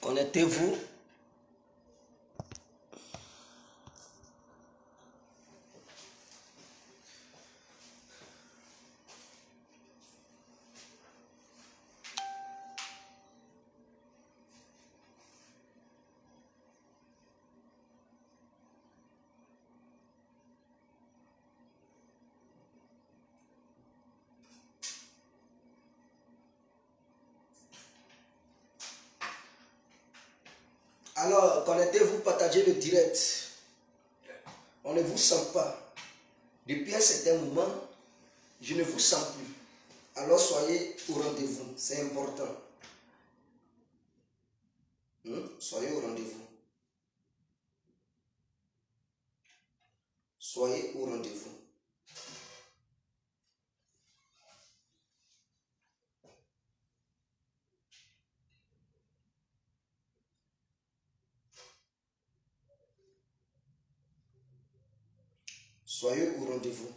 Connectez-vous. Alors, connectez-vous, partagez le direct. On ne vous sent pas. Depuis un certain moment, je ne vous sens plus. Alors, soyez au rendez-vous. C'est important. Soyez au rendez-vous. Soyez au rendez-vous. Soyez au rendez-vous.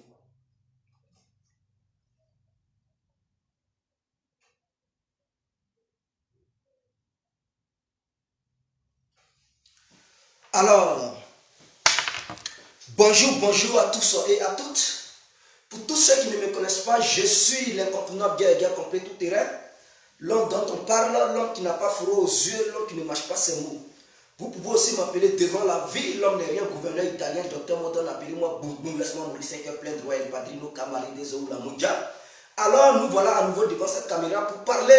Alors, bonjour à tous et à toutes. Pour tous ceux qui ne me connaissent pas, je suis l'incontournable guerrier complet tout terrain. L'homme dont on parle, l'homme qui n'a pas froid aux yeux, l'homme qui ne mâche pas ses mots. Vous pouvez aussi m'appeler devant la vie, l'homme n'est rien, gouverneur italien, docteur Modon, appelez-moi Boum, laisse-moi mourir 5 heures plein de royal padrino, camarade des eaux, la mondiale. Alors nous voilà à nouveau devant cette caméra pour parler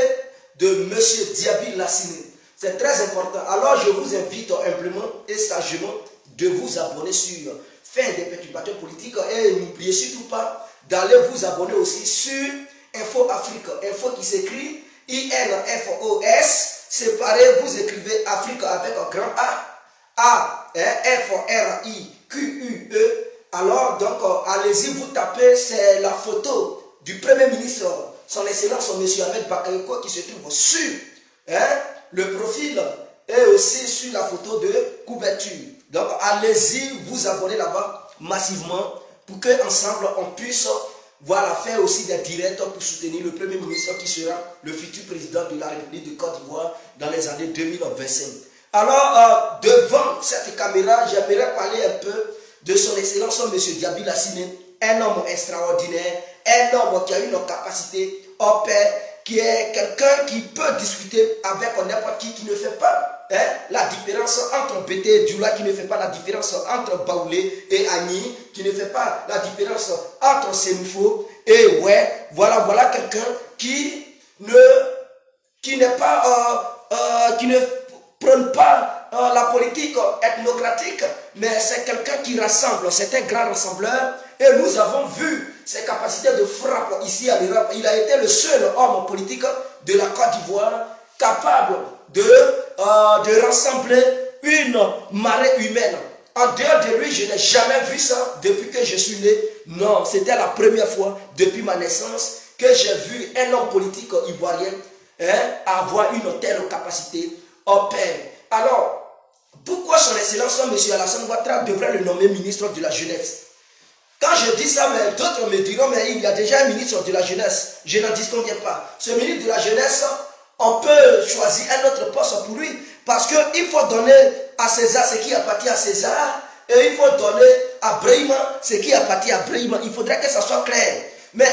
de Monsieur Diaby Lassiné. C'est très important. Alors je vous invite humblement et sagement de vous abonner sur Fin des perturbateurs politiques et n'oubliez surtout pas d'aller vous abonner aussi sur Info Afrique. Info qui s'écrit INFOS. Séparé, vous écrivez Afrique avec un grand A, F-R-I-Q-U-E. Alors, donc, allez-y, vous tapez, c'est la photo du Premier ministre, son Excellence, M. Ahmed Bakayoko, qui se trouve sur le profil et aussi sur la photo de couverture. Donc, allez-y, vous abonnez là-bas massivement pour qu'ensemble, on puisse voilà, faire aussi des directs pour soutenir le Premier ministre qui sera le futur président de la République de Côte d'Ivoire dans les années 2025. Alors, devant cette caméra, j'aimerais parler un peu de son Excellence, M. Diaby Lassiné, un homme extraordinaire, un homme qui a une capacité au pair, qui est quelqu'un qui peut discuter avec n'importe qui ne fait pas la différence entre Bété et Djoula, qui ne fait pas la différence entre Baoulé et Agni, qui ne fait pas la différence entre Sénoufo et ouais, voilà quelqu'un qui ne prône pas la politique ethnocratique, mais c'est quelqu'un qui rassemble, c'est un grand rassembleur, et nous avons vu ses capacités de frappe ici à l'Europe. Il a été le seul homme politique de la Côte d'Ivoire capable de rassembler une marée humaine. En dehors de lui, je n'ai jamais vu ça depuis que je suis né. Non, c'était la première fois depuis ma naissance que j'ai vu un homme politique ivoirien avoir une telle capacité au pair. Alors, pourquoi son Excellence, M. Alassane Ouattara, devrait le nommer ministre de la Jeunesse? Quand je dis ça, d'autres me diront, mais il y a déjà un ministre de la Jeunesse. Je n'en disconviens pas. Ce ministre de la Jeunesse, on peut choisir un autre poste pour lui. Parce qu'il faut donner à César ce qui appartient à César. Et il faut donner à Brahima ce qui appartient à Brahima. Il faudrait que ça soit clair. Mais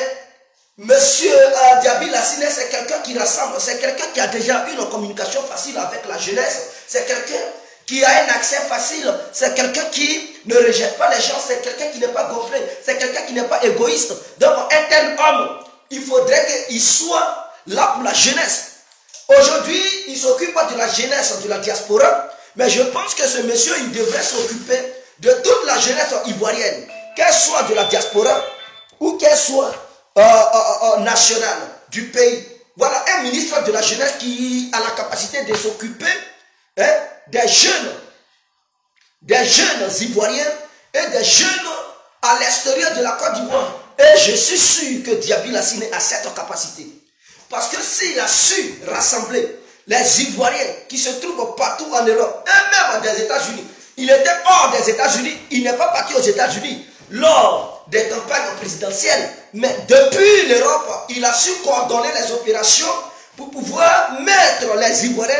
Monsieur Diaby Lassiné, c'est quelqu'un qui rassemble. C'est quelqu'un qui a déjà une communication facile avec la jeunesse. C'est quelqu'un qui a un accès facile. C'est quelqu'un qui ne rejette pas les gens. C'est quelqu'un qui n'est pas gonflé. C'est quelqu'un qui n'est pas égoïste. Donc un tel homme, il faudrait qu'il soit là pour la jeunesse. Aujourd'hui, il ne s'occupe pas de la jeunesse de la diaspora, mais je pense que ce monsieur, il devrait s'occuper de toute la jeunesse ivoirienne, qu'elle soit de la diaspora ou qu'elle soit nationale du pays. Voilà un ministre de la jeunesse qui a la capacité de s'occuper des jeunes ivoiriens et des jeunes à l'extérieur de la Côte d'Ivoire. Et je suis sûr que Diaby Lassiné a cette capacité. Parce que s'il a su rassembler les Ivoiriens qui se trouvent partout en Europe, et même des États-Unis, il était hors des États-Unis, il n'est pas parti aux États-Unis lors des campagnes présidentielles, mais depuis l'Europe, il a su coordonner les opérations pour pouvoir mettre les Ivoiriens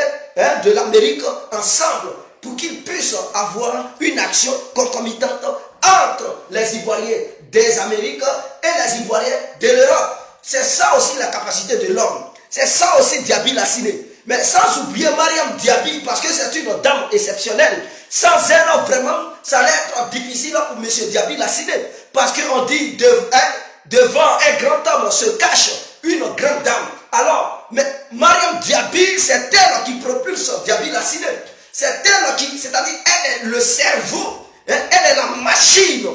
de l'Amérique ensemble, pour qu'ils puissent avoir une action concomitante entre les Ivoiriens des Amériques et les Ivoiriens de l'Europe. C'est ça aussi la capacité de l'homme. C'est ça aussi Diaby Lassiné. Mais sans oublier Mariam Diaby, parce que c'est une dame exceptionnelle. Sans elle, vraiment, ça allait être difficile pour M. Diaby Lassiné. Parce qu'on dit, devant un grand homme se cache une grande dame. Alors, mais Mariam Diaby, c'est elle qui propulse Diaby Lassiné. C'est elle qui, c'est-à-dire, elle est le cerveau, elle est la machine,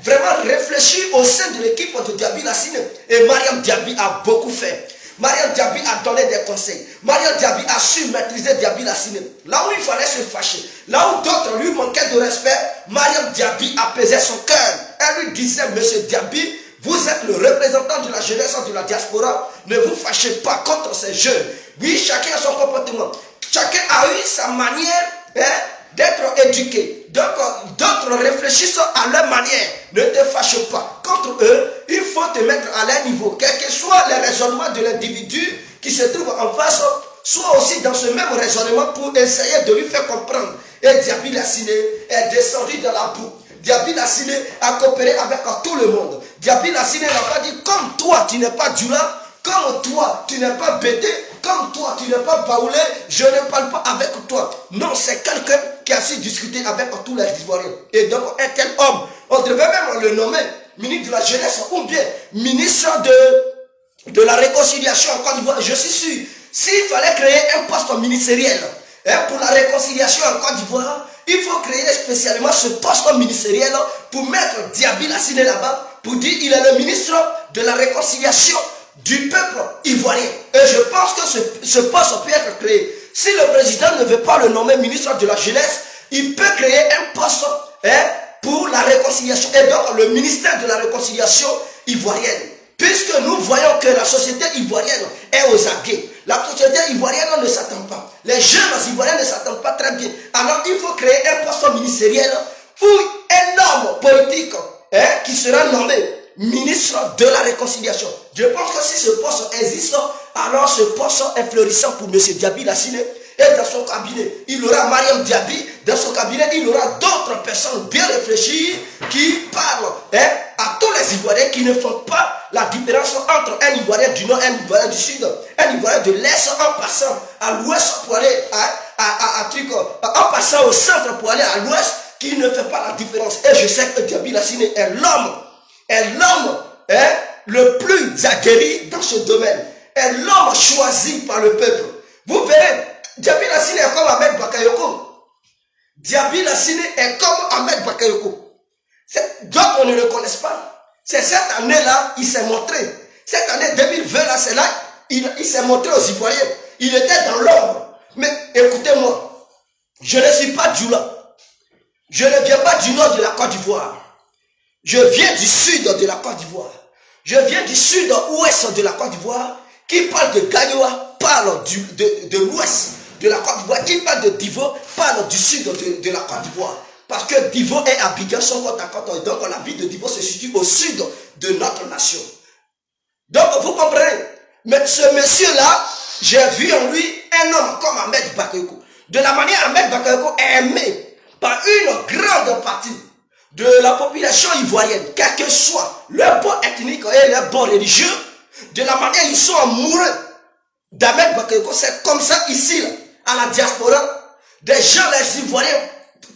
vraiment réfléchie au sein de l'équipe de Diaby Lassiné. Et Mariam Diaby a beaucoup fait. Mariam Diaby a donné des conseils. Mariam Diaby a su maîtriser Diaby Lassiné. Là où il fallait se fâcher, là où d'autres lui manquaient de respect, Mariam Diaby apaisait son cœur. Elle lui disait, Monsieur Diaby, vous êtes le représentant de la jeunesse de la diaspora, ne vous fâchez pas contre ces jeunes. Oui, chacun a son comportement. Chacun a eu sa manière d'être éduqué. Donc, d'autres réfléchissent à leur manière. Ne te fâche pas contre eux. Il faut te mettre à leur niveau. Quel que soit le raisonnement de l'individu qui se trouve en face, soit aussi dans ce même raisonnement pour essayer de lui faire comprendre. Et Diaby Lassiné est descendu dans la boue. Diaby Lassiné a coopéré avec tout le monde. Diaby Lassiné n'a pas dit, comme toi, tu n'es pas Djoula, comme toi, tu n'es pas Bété, comme toi, tu n'es pas Baoulé, je ne parle pas avec toi. Non, c'est quelqu'un qui a su discuter avec tous les Ivoiriens. Et donc, un tel homme, on devait même le nommer ministre de la jeunesse ou bien ministre de la réconciliation en Côte d'Ivoire. Je suis sûr, s'il fallait créer un poste ministériel pour la réconciliation en Côte d'Ivoire, il faut créer spécialement ce poste ministériel pour mettre Diaby Lassiné là-bas, pour dire qu'il est le ministre de la réconciliation du peuple ivoirien. Et je pense que ce poste peut être créé. Si le président ne veut pas le nommer ministre de la jeunesse, il peut créer un poste pour la réconciliation. Et donc le ministère de la réconciliation ivoirienne. Puisque nous voyons que la société ivoirienne est aux aguets. La société ivoirienne ne s'attend pas. Les jeunes ivoiriens ne s'attendent pas très bien. Alors il faut créer un poste ministériel où un homme politique qui sera nommé ministre de la réconciliation. Je pense que si ce poste existe, alors ce poste est florissant pour M. Diaby Lassiné. Et dans son cabinet, il aura Mariam Diaby. Dans son cabinet, il aura d'autres personnes bien réfléchies qui parlent à tous les Ivoiriens qui ne font pas la différence entre un Ivoirien du Nord et un Ivoirien du Sud, un Ivoirien de l'Est en passant à l'Ouest pour aller en passant au centre pour aller à l'Ouest, qui ne fait pas la différence. Et je sais que Diaby Lassiné est l'homme le plus aguerri dans ce domaine, est l'homme choisi par le peuple. Vous verrez, Diaby Lassiné est comme Ahmed Bakayoko. Diaby Lassiné est comme Ahmed Bakayoko. D'autres ne le connaissent pas. C'est cette année-là, il s'est montré. Cette année 2020, là, c'est là, il s'est montré aux Ivoiriens. Il était dans l'ombre. Mais écoutez-moi, je ne suis pas Djoula. Je ne viens pas du nord de la Côte d'Ivoire. Je viens du sud de la Côte d'Ivoire. Je viens du sud-ouest de la Côte d'Ivoire. Qui parle de Gagnoa parle de l'ouest de la Côte d'Ivoire. Qui parle de Divo parle du sud de la Côte d'Ivoire. Parce que Divo et Abidjan sont côte à côte. Donc la ville de Divo se situe au sud de notre nation. Donc vous comprenez. Mais ce monsieur-là, j'ai vu en lui un homme comme Ahmed Bakayoko. De la manière Ahmed Bakayoko est aimé par une grande partie de la population ivoirienne, quel que soit leur bord ethnique et leur bord religieux, de la manière ils sont amoureux d'Ahmed Bakayoko. C'est comme ça ici, là, à la diaspora, des gens, les Ivoiriens,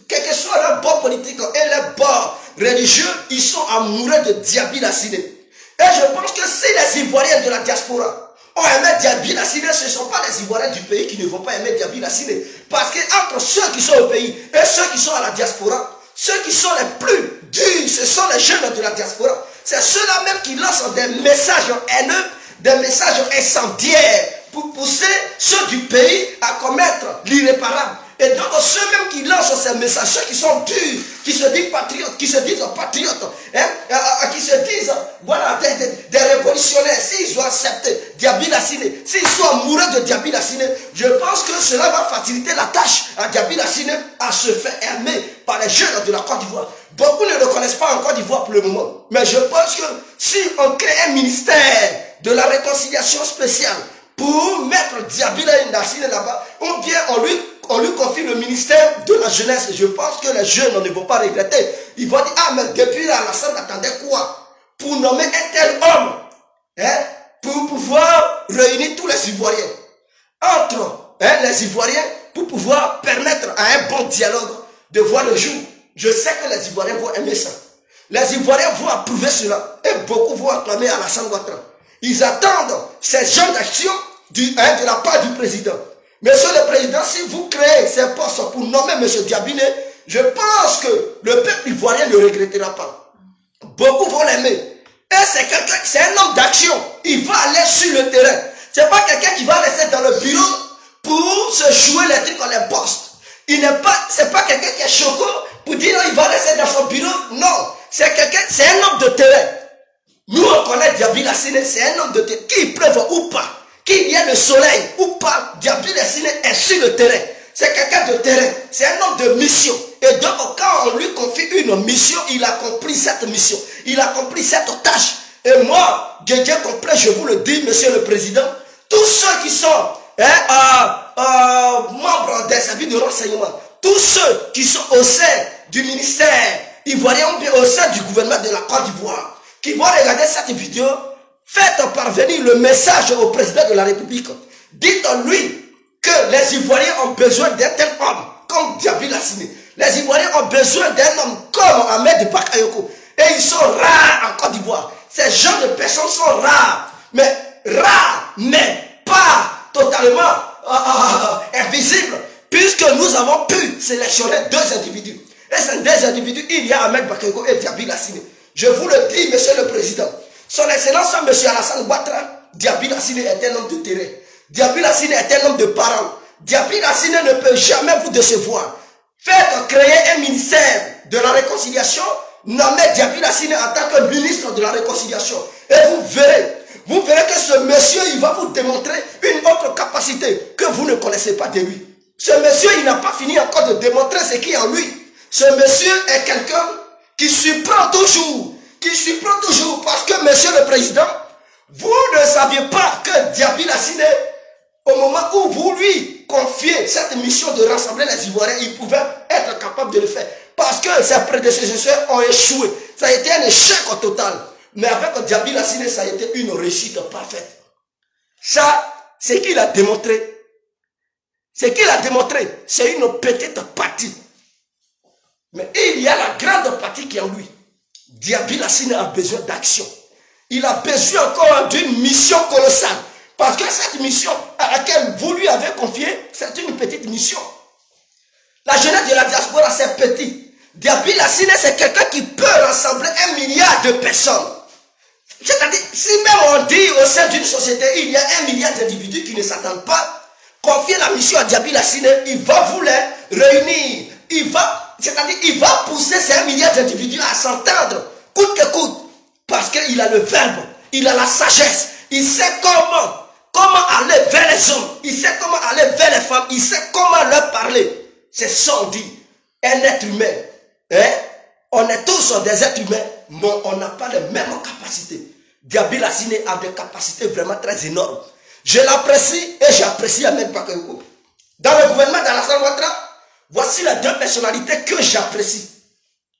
quel que soit leur bord politique et leur bord religieux, ils sont amoureux de Diaby Lassiné. Et je pense que si les Ivoiriens de la diaspora ont aimé Diaby Lassiné, ce ne sont pas les Ivoiriens du pays qui ne vont pas aimer Diaby Lassiné. Parce qu'entre ceux qui sont au pays et ceux qui sont à la diaspora, ceux qui sont les plus durs, ce sont les jeunes de la diaspora. C'est ceux-là même qui lancent des messages haineux, des messages incendiaires pour pousser ceux du pays à commettre l'irréparable. Et donc ceux-mêmes qui lancent ces messages, ceux qui sont durs, qui se disent patriotes, qui se disent voilà, des révolutionnaires, s'ils ont accepté Diaby Lassiné, s'ils sont amoureux de Diaby Lassiné, je pense que cela va faciliter la tâche à Diaby Lassiné à se faire aimer par les jeunes de la Côte d'Ivoire. Beaucoup ne le connaissent pas en Côte d'Ivoire pour le moment. Mais je pense que si on crée un ministère de la réconciliation spéciale pour mettre Diabila Ndassine là-bas, ou bien on lui confie le ministère de la jeunesse. Je pense que les jeunes ne vont pas regretter. Ils vont dire, ah mais depuis là, Alassane attendait quoi? Pour nommer un tel homme, hein, pour pouvoir réunir tous les Ivoiriens. Entre les Ivoiriens, pour pouvoir permettre à un bon dialogue de voir le jour. Je sais que les Ivoiriens vont aimer ça. Les Ivoiriens vont approuver cela. Et beaucoup vont acclamer Alassane Ouattara. Ils attendent ces genres d'actions de la part du président. Monsieur le Président, si vous créez ces postes pour nommer M. Diabiné, je pense que le peuple ivoirien ne regrettera pas. Beaucoup vont l'aimer. Et c'est un homme d'action. Il va aller sur le terrain. C'est pas quelqu'un qui va rester dans le bureau pour se jouer les trucs dans les postes. C'est pas quelqu'un qui est choquant pour dire non, il va rester dans son bureau. Non. C'est un homme de terrain. Nous, on connaît Diabila Sine, c'est un homme de terrain. Qu'il pleuve ou pas, qu'il y ait le soleil ou pas, Diabila Sine est sur le terrain. C'est quelqu'un de terrain. C'est un homme de mission. Et donc, quand on lui confie une mission, il a accompli cette mission. Il a accompli cette tâche. Et moi, Dieu complet, je vous le dis, Monsieur le Président, tous ceux qui sont membres des services de renseignement, tous ceux qui sont au sein du ministère ivoirien ou bien au sein du gouvernement de la Côte d'Ivoire, qui vont regarder cette vidéo, faites parvenir le message au président de la République. Dites-lui que les Ivoiriens ont besoin d'un tel homme comme Diabila Sine. Les Ivoiriens ont besoin d'un homme comme Ahmed Bakayoko. Et ils sont rares en Côte d'Ivoire. Ces gens de personnes sont rares, mais pas totalement invisibles, puisque nous avons pu sélectionner deux individus. Et ces deux individus, il y a Ahmed Bakayoko et Diabila Sine. Je vous le dis, Monsieur le Président, son Excellence, M. Alassane Ouattara, Diabila Sine est un homme de terrain. Diabila Sine est un homme de parents. Diabila Sine ne peut jamais vous décevoir. Faites créer un ministère de la réconciliation, nommez Diabila Sine en tant que ministre de la réconciliation. Et vous verrez que ce monsieur, il va vous démontrer une autre capacité que vous ne connaissez pas de lui. Ce monsieur, il n'a pas fini encore de démontrer ce qui est en lui. Ce monsieur est quelqu'un qui surprend toujours. Parce que, Monsieur le Président, vous ne saviez pas que Diabila Sine, au moment où vous lui confiez cette mission de rassembler les Ivoiriens, il pouvait être capable de le faire. Parce que ses prédécesseurs ont échoué. Ça a été un échec au total. Mais avec Diabila Sine, ça a été une réussite parfaite. Ça, c'est qu'il a démontré. C'est une petite partie. Mais il y a la grande partie qui est en lui. Diabila Sine a besoin d'action. Il a besoin encore d'une mission colossale. Parce que cette mission à laquelle vous lui avez confié, c'est une petite mission. La jeunesse de la diaspora, c'est petit. Diabila Sine, c'est quelqu'un qui peut rassembler 1 milliard de personnes. C'est-à-dire, si même on dit au sein d'une société, il y a 1 milliard d'individus qui ne s'attendent pas, confier la mission à Diabila Sine, il va vous les réunir. C'est-à-dire, il va pousser ces 1 milliard d'individus à s'entendre, coûte que coûte. Parce qu'il a le verbe, il a la sagesse, il sait comment aller vers les hommes, il sait comment aller vers les femmes, il sait comment leur parler. C'est ça on dit, un être humain. On est tous des êtres humains, mais on n'a pas les mêmes capacités. Diabila Sine a des capacités vraiment très énormes. Je l'apprécie et j'apprécie Ahmed Bakayoko. Dans le gouvernement d'Alassane Ouattara, voici les deux personnalités que j'apprécie.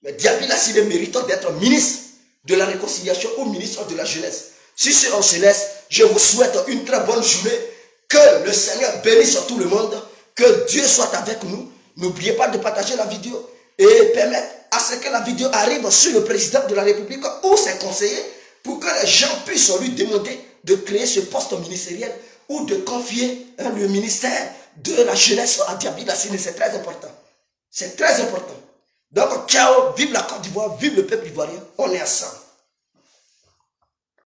Mais Diabila Sine mérite d'être ministre de la réconciliation ou ministre de la jeunesse. Si c'est on se laisse, je vous souhaite une très bonne journée. Que le Seigneur bénisse tout le monde. Que Dieu soit avec nous. N'oubliez pas de partager la vidéo et permettre à ce que la vidéo arrive sur le président de la République ou ses conseillers pour que les gens puissent lui demander de créer ce poste ministériel ou de confier le ministère de la jeunesse à Diabila Sine. C'est très important. C'est très important. Donc, ciao, vive la Côte d'Ivoire, vive le peuple ivoirien. On est ensemble.